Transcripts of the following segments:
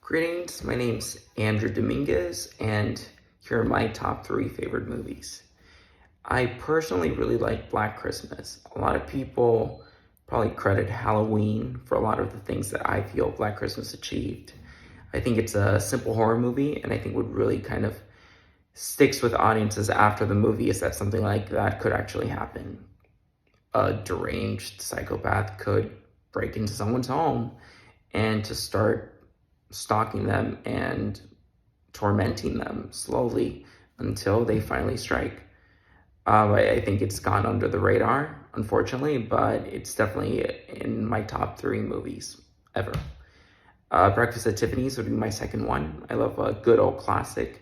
Greetings, my name's Andrew Dominguez, and here are my top 3 favorite movies. I personally really like Black Christmas. A lot of people probably credit Halloween for a lot of the things that I feel Black Christmas achieved. I think it's a simple horror movie, and I think what really kind of sticks with audiences after the movie is that something like that could actually happen. A deranged psychopath could break into someone's home and to start stalking them and tormenting them slowly until they finally strike. I think it's gone under the radar, unfortunately, but it's definitely in my top 3 movies ever. Breakfast at Tiffany's would be my second one. I love a good old classic.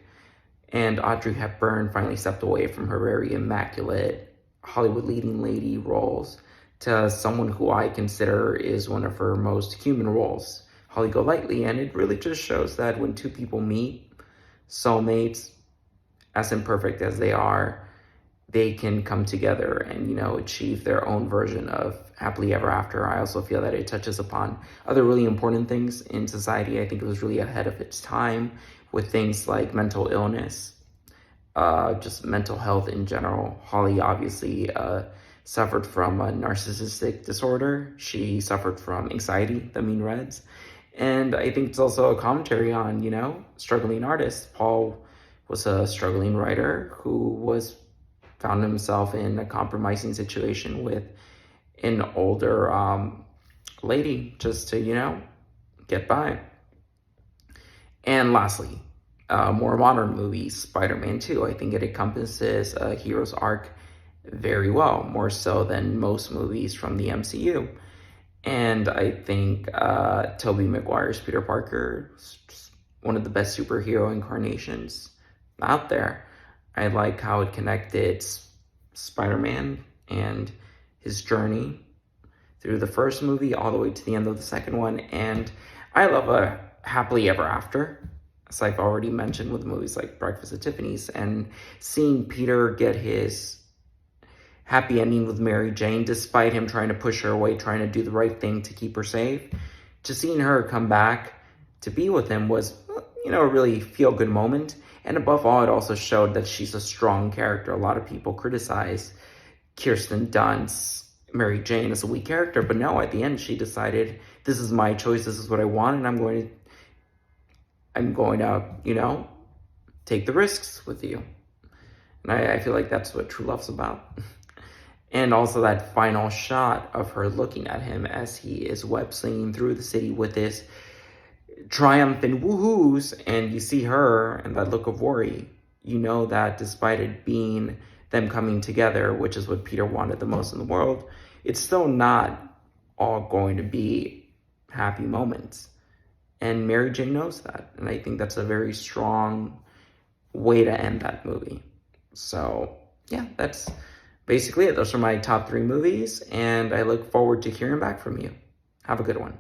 And Audrey Hepburn finally stepped away from her very immaculate Hollywood leading lady roles to someone who I consider is one of her most human roles, Holly Golightly. And it really just shows that when two people meet, soulmates, as imperfect as they are, they can come together and, achieve their own version of happily ever after. I also feel that it touches upon other really important things in society. I think it was really ahead of its time with things like mental illness, just mental health in general. Holly obviously suffered from a narcissistic disorder. She suffered from anxiety, the Mean Reds. And I think it's also a commentary on, struggling artists. Paul was a struggling writer who found himself in a compromising situation with an older lady just to, get by. And lastly, more modern movies, Spider-Man 2. I think it encompasses a hero's arc very well, more so than most movies from the MCU. And I think Tobey Maguire's Peter Parker is one of the best superhero incarnations out there. I like how it connected Spider-Man and his journey through the first movie all the way to the end of the second one. And I love a happily ever after, as I've already mentioned with movies like Breakfast at Tiffany's, and seeing Peter get his happy ending with Mary Jane, despite him trying to push her away, trying to do the right thing to keep her safe. Just seeing her come back to be with him was, a really feel-good moment. And above all, it also showed that she's a strong character. A lot of people criticize Kirsten Dunst's Mary Jane as a weak character, but no, at the end, she decided, this is my choice, this is what I want, and I'm going to, take the risks with you. And I feel like that's what true love's about. And also that final shot of her looking at him as he is web-slinging through the city with his triumphant woohoos, and you see her and that look of worry. You know that despite it being them coming together, which is what Peter wanted the most in the world, it's still not all going to be happy moments. And Mary Jane knows that. And I think that's a very strong way to end that movie. So, yeah, that's basically it. Those are my top 3 movies, and I look forward to hearing back from you. Have a good one.